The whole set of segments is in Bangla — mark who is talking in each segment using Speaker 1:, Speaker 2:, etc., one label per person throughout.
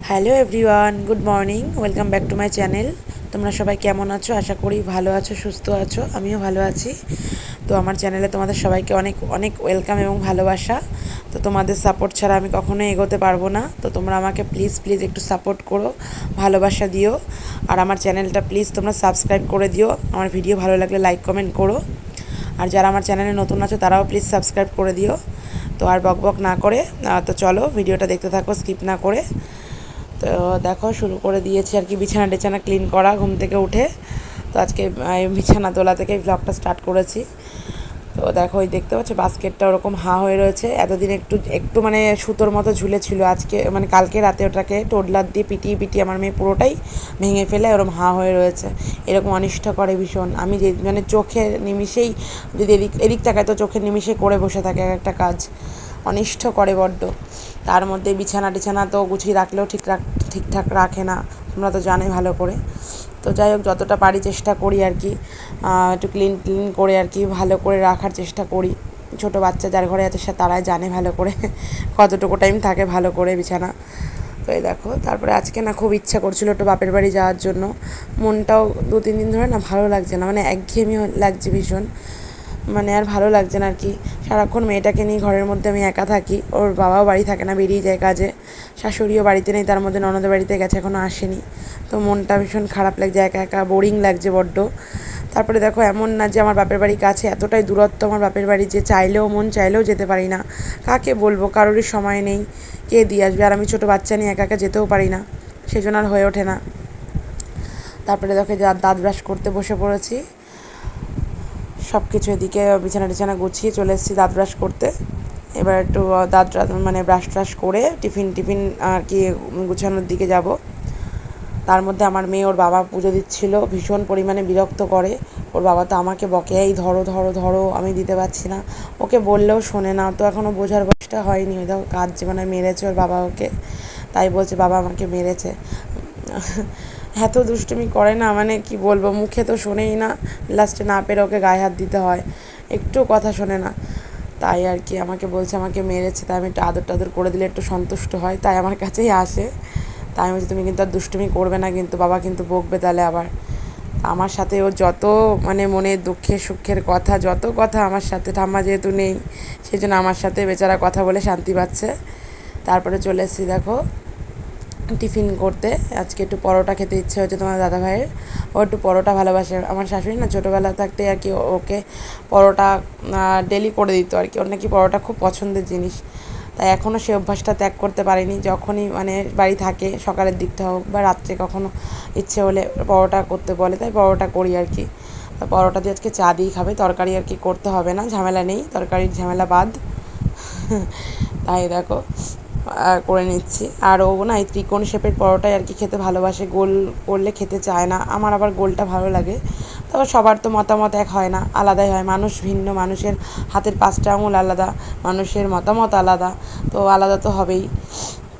Speaker 1: Hello everyone, good morning, welcome back to my channel. তোমরা সবাই কেমন আছো? আশা করি ভালো আছো, সুস্থ আছো। আমিও ভালো আছি। তো আমার চ্যানেলে তোমাদের সবাইকে অনেক অনেক ওয়েলকাম এবং ভালোবাসা। তো তোমাদের সাপোর্ট ছাড়া আমি কখনোই এগোতে পারবো না। তো তোমরা আমাকে প্লিজ প্লিজ একটু সাপোর্ট করো, ভালোবাসা দিও। আর আমার চ্যানেলটা প্লিজ তোমরা সাবস্ক্রাইব করে দিও। আমার ভিডিও ভালো লাগলে লাইক কমেন্ট করো। আর যারা আমার চ্যানেলে নতুন আছে তারাও প্লিজ সাবস্ক্রাইব করে দিও। তো আর বক বক না করে তো চলো ভিডিওটা দেখতে থাকো, স্কিপ না করে। তো দেখো শুরু করে দিয়েছি আর কি বিছানা টিছানা ক্লিন করা ঘুম থেকে উঠে। তো আজকে বিছানা তোলা থেকে ব্লগটা স্টার্ট করেছি। তো দেখো ওই দেখতে পাচ্ছ বাস্কেটটা ওরকম হয়ে রয়েছে। এতদিন একটু একটু মানে সুতোর মতো ঝুলেছিল, আজকে মানে কালকে রাতে ওটাকে টোডলার দিয়ে পিটিয়ে পিটিয়ে আমার মেয়ে পুরোটাই ভেঙে ফেলে ওরকম হয়ে রয়েছে। এরকম অনিষ্ট করে ভীষণ। আমি যে মানে চোখের নিমিষেই যদি এদিক এদিক তাকায় তো চোখের নিমিষে করে বসে থাকে এক একটা কাজ, অনিষ্ট করে বড্ড। তার মধ্যে বিছানা টিছানা তো গুছিয়ে রাখলেও ঠিকঠাক রাখে না, তোমরা তো জানোই ভালো করে। তো যাই হোক যতটা পারি চেষ্টা করি আর কি, একটু ক্লিন করে আর কি ভালো করে রাখার চেষ্টা করি। ছোটো বাচ্চা যার ঘরে আছে সে তারাই জানে ভালো করে কতটুকু টাইম থাকে ভালো করে বিছানা। তো এই দেখো তারপরে আজকে না খুব ইচ্ছা করছিল একটু বাপের বাড়ি যাওয়ার জন্য। মনটাও 2-3 দিন ধরে না ভালো লাগছে না, মানে একঘেয়েমি লাগছে ভীষণ। মানে আর ভালো লাগছে না আর কি। সারাক্ষণ মেয়েটাকে নিয়ে ঘরের মধ্যে আমি একা থাকি, ওর বাবাও বাড়ি থাকে না, বেরিয়ে যায় কাজে। শাশুড়িও বাড়িতে নেই, তার মধ্যে ননদের বাড়িতে গেছে, এখনও আসেনি। তো মনটা ভীষণ খারাপ লাগছে, একা একা বোরিং লাগছে বড্ড। তারপরে দেখো এমন না যে আমার বাপের বাড়ি কাছে, এতটাই দূরত্ব আমার বাপের বাড়ি যে চাইলেও মন চাইলেও যেতে পারি না। কাকে বলবো, কারোরই সময় নেই, কে দিয়ে আসবে। আর আমি ছোটো বাচ্চা নিয়ে একা একা যেতেও পারি না, সেজন্য আর হয়ে ওঠে না। তারপরে দেখো দাঁত ব্রাশ করতে বসে পড়েছি। সব কিছু এদিকে বিছানা টিছানা গুছিয়ে চলে এসেছি দাঁত ব্রাশ করতে। এবার একটু দাঁত মানে ব্রাশ ট্রাশ করে টিফিন আর কি গুছানোর দিকে যাব। তার মধ্যে আমার মেয়ে ওর বাবা পুজো দিচ্ছিল, ভীষণ পরিমাণে বিরক্ত করে। ওর বাবা তো আমাকে বকে, এই ধরো ধরো ধরো, আমি দিতে পারছি না। ওকে বললেও শোনে না, তো এখনও বোঝার বয়সটা হয়নি। ওই দেখো কাজ মানে মেরেছে ওর বাবা ওকে, তাই বলছে বাবা আমাকে মেরেছে। এত দুষ্টুমি করে না, মানে কি বলবো, মুখে তো শোনেই না, লাস্টে না পেরে ওকে গায়ে হাত দিতে হয়, একটু কথা শোনে না। তাই আর কি আমাকে বলছে আমাকে মেরেছে, তাই আমি একটু আদর টাদর করে দিলে একটু সন্তুষ্ট হয়, তাই আমার কাছেই আসে। তাই আমি বলছি তুমি কিন্তু আর দুষ্টুমি করবে না, কিন্তু বাবা কিন্তু বকবে তাহলে আবার। আমার সাথে ও যত মানে মনের দুঃখের সুখের কথা, যত কথা আমার সাথে, ঠাম্মা যেহেতু নেই সেই জন্য আমার সাথে বেচারা কথা বলে শান্তি পাচ্ছে। তারপরে চলে এসেছি দেখো টিফিন করতে। আজকে একটু পরোটা খেতে ইচ্ছে হচ্ছে তোমার দাদা ভাইয়ের। ও একটু পরোটা ভালোবাসে। আমার শাশুড়ি না ছোটোবেলা থাকতে আর কি ওকে পরোটা ডেলি করে দিত আর কি, ওর নাকি পরোটা খুব পছন্দের জিনিস। তাই এখনও সে অভ্যাসটা ত্যাগ করতে পারেনি। যখনই মানে বাড়ি থাকে, সকালের দিকটা হোক বা রাত্রে কখনও ইচ্ছে হলে পরোটা করতে বলে, তাই পরোটা করি আর কি। পরোটা দিয়ে আজকে চা দিয়ে খাবে, তরকারি আর কি করতে হবে না, ঝামেলা নেই, তরকারির ঝামেলা বাদ। তাই দেখো করে নিচ্ছি। আর ও না এই ত্রিকোণ শেপের পরোটাই আর কি খেতে ভালোবাসে, গোল করলে খেতে চায় না। আমার আবার গোলটা ভালো লাগে। তবে সবার তো মতামত এক হয় না, আলাদাই হয়। মানুষ ভিন্ন, মানুষের হাতের 5টা আঙুল আলাদা, মানুষের মতামত আলাদা, তো আলাদা তো হবেই।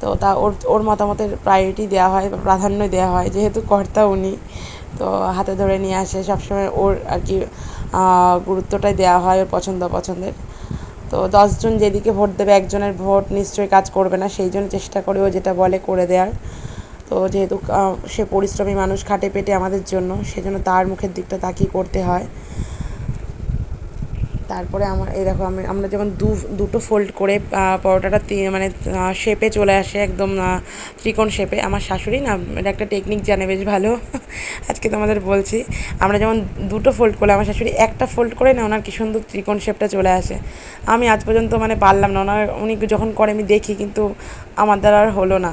Speaker 1: তো তা ওর ওর মতামতের প্রায়োরিটি দেওয়া হয়, প্রাধান্য দেওয়া হয়, যেহেতু কর্তা উনি। তো হাতে ধরে নিয়ে আসে সবসময়, ওর আর কি গুরুত্বটাই দেওয়া হয় ওর পছন্দ অপছন্দের। তো 10জন যেদিকে ভোট দেবে, একজনের ভোট নিশ্চয়ই কাজ করবে না, সেই জন্য চেষ্টা করে ও যেটা বলে করে দেওয়ার। তো যেহেতু সে পরিশ্রমী মানুষ, খাটে পেটে আমাদের জন্য, সেজন্য তার মুখের দিকটা তাকিয়ে করতে হয়। তারপরে আমার এই দেখো আমরা যেমন দুটো ফোল্ড করে পরোটাটা মানে শেপে চলে আসে, একদম ত্রিকোণ শেপে। আমার শাশুড়ি না এটা একটা টেকনিক জানে বেশ ভালো। আজকে তোমাদের বলছি, আমরা যেমন দুটো ফোল্ড করলে আমার শাশুড়ি একটা ফোল্ড করে না, ওনার কি সুন্দর ত্রিকোণ শেপটা চলে আসে। আমি আজ পর্যন্ত মানে পারলাম না, উনি যখন করে আমি দেখি, কিন্তু আমার দ্বারা আর হলো না।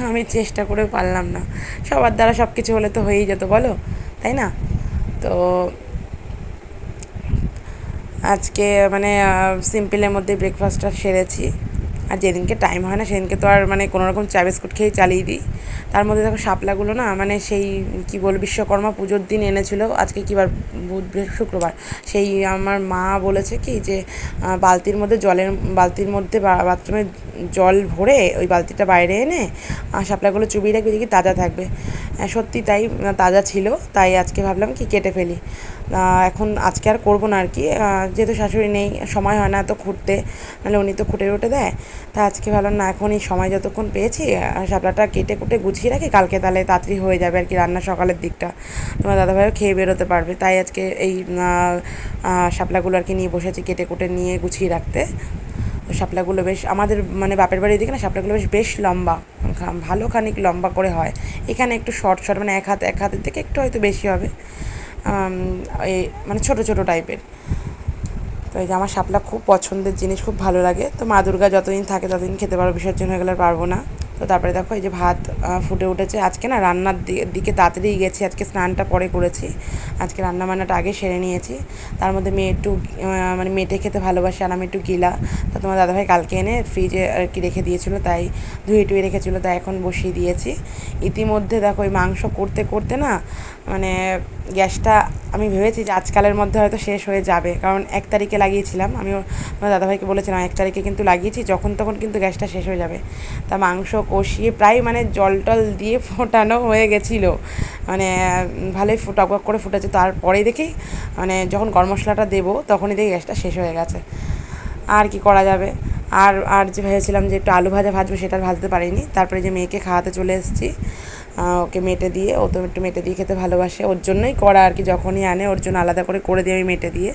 Speaker 1: আমি চেষ্টা করেও পারলাম না। সবার দ্বারা সব কিছু হলে তো হয়েই যেত বলো, তাই না? তো আজকে মানে সিম্পলের মধ্যে ব্রেকফাস্টটা সেরেছি। আর যেদিনকে টাইম হয় না সেদিনকে তো আর মানে কোনোরকম চা বিস্কুট খেয়েই চালিয়ে দিই। তার মধ্যে দেখো শাপলাগুলো না মানে সেই কী বল, বিশ্বকর্মা পুজোর দিন এনেছিল। আজকে কী বার, বুধ শুক্রবার। সেই আমার মা বলেছে কি যে বালতির মধ্যে বাথরুমে জল ভরে ওই বালতিটা বাইরে এনে শাপলাগুলো চুবিয়ে রাখবে, দেখি তাজা থাকবে। সত্যি তাই, তাজা ছিল। তাই আজকে ভাবলাম কি কেটে ফেলি। এখন আজকে আর করবো না আর কি, যেহেতু শাশুড়ি নেই, সময় হয় না তো খুঁটতে, নাহলে উনি তো খুঁটে উঠে দেয়। তা আজকে ভাবলাম না, এখন এই সময় যতক্ষণ পেয়েছি শাপলাটা কেটে কুটে গুছিয়ে রাখি, কালকে তাহলে তাড়াতাড়ি হয়ে যাবে আর কি রান্না সকালের দিকটা, তোমার দাদাভাইও খেয়ে বেরোতে পারবে। তাই আজকে এই শাপলাগুলো আর কি নিয়ে বসেছি কেটে কুটে নিয়ে গুছিয়ে রাখতে। তো শাপলাগুলো বেশ আমাদের মানে বাপের বাড়ির দিকে না শাপলাগুলো বেশ লম্বা, ভালো খানিক লম্বা করে হয়। এখানে একটু শর্ট শর্ট মানে এক হাতের থেকে একটু হয়তো বেশি হবে, এই মানে ছোটো ছোটো টাইপের। তো এই যে আমার শাপলা খুব পছন্দের জিনিস, খুব ভালো লাগে। তো মা দুর্গা যতদিন থাকে ততদিন খেতে পারবো, বিসর্জন হয়ে গেলে আর পারবো না। তো তারপরে দেখো এই যে ভাত ফুটে উঠেছে। আজকে না রান্নার দিকে তাড়াতাড়ি গেছি, আজকে স্নানটা পরে করেছি, আজকে রান্না বান্নাটা আগে সেরে নিয়েছি। তার মধ্যে মেয়ে একটু মানে মেটে খেতে ভালোবাসে আর আমি একটু গিলা। তো তোমার দাদাভাই কালকে এনে ফ্রিজে আর কি রেখে দিয়েছিলো, তাই ধুয়ে টুয়ে রেখেছিলো, তাই এখন বসিয়ে দিয়েছি। ইতিমধ্যে দেখো ওই মাংস করতে করতে না মানে গ্যাসটা আমি ভেবেছি যে আজকালের মধ্যে হয়তো শেষ হয়ে যাবে, কারণ 1 তারিখে লাগিয়েছিলাম। আমিও আমার দাদাভাইকে বলেছিলাম 1 তারিখে কিন্তু লাগিয়েছি, যখন তখন কিন্তু গ্যাসটা শেষ হয়ে যাবে। তা মাংস কষিয়ে প্রায় মানে জল টল দিয়ে ফোটানো হয়ে গেছিলো, মানে ভালোই টকবক করে ফুটেছে। তারপরেই দেখি মানে যখন গরম মশলাটা দেবো তখনই দেখি গ্যাসটা শেষ হয়ে গেছে। আর কি করা যাবে। আর যে ভেবেছিলাম যে একটু আলু ভাজা ভাজবো, সেটা ভাজতে পারিনি। তারপরে যে মেয়েকে খাওয়াতে চলে এসেছি, ওকে মেটে দিয়ে, ও তো একটু মেটে দিয়ে খেতে ভালোবাসে, ওর জন্যই করা আর কি, যখনই আনে ওর জন্য আলাদা করে দিই আমি মেটে দিয়ে।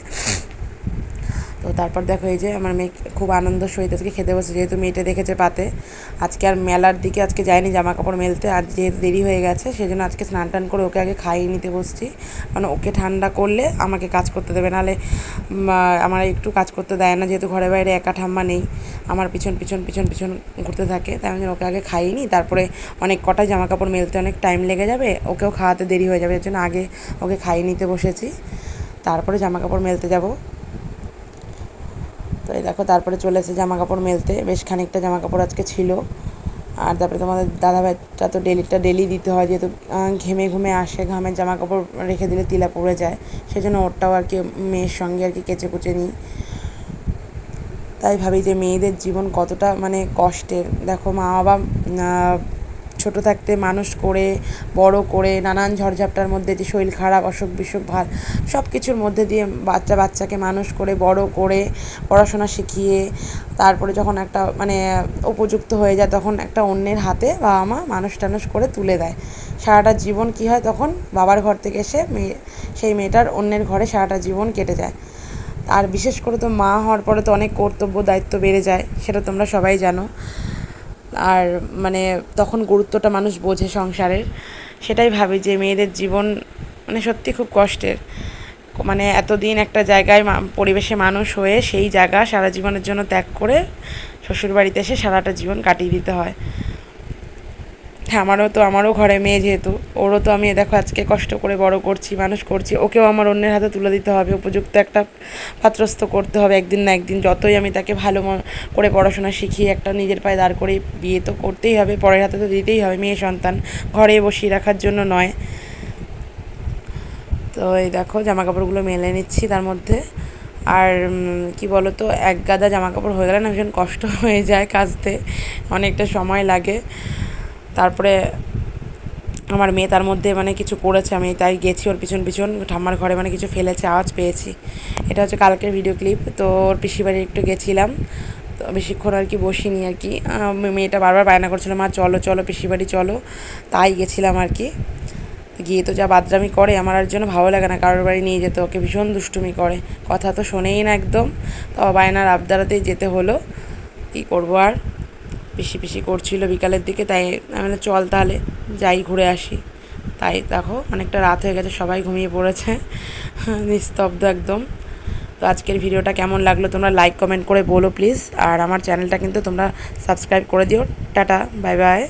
Speaker 1: তো তারপর দেখো এই যে আমার মেয়ে খুব আনন্দ সহিত আজকে খেতে বসে, যেহেতু মেয়েটা দেখেছে পাতে। আজকে আর মেলার দিকে আজকে যায়নি জামা কাপড় মেলতে, আর যেহেতু দেরি হয়ে গেছে সেই জন্য আজকে স্নান টান করে ওকে আগে খাইয়ে নিতে বসছি, কারণ ওকে ঠান্ডা করলে আমাকে কাজ করতে দেবে, নাহলে আমার একটু কাজ করতে দেয় না, যেহেতু ঘরে বাইরে একা ঠাম্মা নেই, আমার পিছন পিছন পিছন পিছন ঘুরতে থাকে। তাই আমি ওকে আগে খাইয়ে নিই, তারপরে অনেক কটা জামা কাপড় মেলতে অনেক টাইম লেগে যাবে, ওকেও খাওয়াতে দেরি হয়ে যাবে, এর জন্য আগে ওকে খাইয়ে নিতে বসেছি, তারপরে জামা কাপড় মেলতে যাব। তো এই দেখো তারপরে চলে এসে জামা কাপড় মেলতে, বেশ খানিকটা জামা কাপড় আজকে ছিল। আর তারপরে তোমাদের দাদাভাইটা তো ডেলি দিতে হয়, যেহেতু ঘেমে ঘুমে আসে, ঘামের জামা কাপড় রেখে দিলে তিলা পড়ে যায়, সেই জন্য ওরটাও আর কি মেয়ের সঙ্গে আর কি কেচে কুচে নিই। তাই ভাবি যে মেয়েদের জীবন কতটা মানে কষ্টের। দেখো মা বাবা ছোটো থাকতে মানুষ করে বড় করে নানান ঝড়ঝাপটার মধ্যে, যে শরীর খারাপ অসুখ বিসুখ সব কিছুর মধ্যে দিয়ে বাচ্চাকে মানুষ করে বড় করে পড়াশোনা শিখিয়ে, তারপরে যখন একটা মানে উপযুক্ত হয়ে যায় তখন একটা অন্যের হাতে বাবা মা মানুষ টানুষ করে তুলে দেয়। সারাটা জীবন কি হয় তখন, বাবার ঘর থেকে এসে সেই মেয়েটার অন্যের ঘরে সারাটা জীবন কেটে যায়। আর বিশেষ করে তো মা হওয়ার পরে তো অনেক কর্তব্য দায়িত্ব বেড়ে যায়, সেটা তোমরা সবাই জানো। আর মানে তখন গুরুত্বটা মানুষ বোঝে সংসারের। সেটাই ভাবি যে মেয়েদের জীবন মানে সত্যি খুব কষ্টের, মানে এতদিন একটা জায়গায় পরিবেশে মানুষ হয়ে সেই জায়গা সারা জীবনের জন্য ত্যাগ করে শ্বশুরবাড়িতে এসে সারাটা জীবন কাটিয়ে দিতে হয়। হ্যাঁ, আমারও ঘরে মেয়ে, যেহেতু ওরও তো আমি দেখো আজকে কষ্ট করে বড় করছি, মানুষ করছি, ওকেও আমার অন্যের হাতে তুলে দিতে হবে, উপযুক্ত একটা পাত্রস্থ করতে হবে একদিন না একদিন। যতই আমি তাকে ভালো করে পড়াশোনা শিখিয়ে একটা নিজের পায়ে দাঁড় করে বিয়ে তো করতেই হবে, পরের হাতে তো দিতেই হবে, মেয়ে সন্তান ঘরে বসিয়ে রাখার জন্য নয়। তো এই দেখো জামা কাপড়গুলো মেলে নিচ্ছি তার মধ্যে। আর কি বলো তো, এক গাদা জামা কাপড় হয়ে গেলে না ভীষণ কষ্ট হয়ে যায় কাচতে, অনেকটা সময় লাগে। তারপরে আমার মেয়ে তার মধ্যে মানে কিছু করেছে, আমি তাই গেছি ওর পিছন পিছন, ঠাম্মার ঘরে মানে কিছু ফেলেছে, আওয়াজ পেয়েছি। এটা হচ্ছে কালকের ভিডিও ক্লিপ। তো ওর পিসির বাড়ি একটু গেছিলাম, তো বেশিক্ষণ আর কি বসিনি আর কি, মেয়েটা বারবার বায়না করছিলো মা চলো চলো পিসির বাড়ি চলো, তাই গেছিলাম আর কি। গিয়ে তো যা বাদরামি করে, আমার আর জন্য ভালো লাগে না কারোর বাড়ি নিয়ে যেতে, ওকে ভীষণ দুষ্টুমি করে, কথা তো শোনেই না একদম। তো বায়নার আবদারাতেই যেতে হলো, কী করবো আর। পিসি করছিল বিকালের দিকে, তাই আমি বললাম চল তাহলে যাই ঘুরে আসি। তাই দেখো অনেকটা রাত হয়ে গেছে, সবাই ঘুমিয়ে পড়েছে, নিস্তব্ধ একদম। তো আজকের ভিডিওটা কেমন লাগলো তোমরা লাইক কমেন্ট করে বলো প্লিজ, আর আমার চ্যানেলটা কিন্তু তোমরা সাবস্ক্রাইব করে দিও। Tata, bye bye.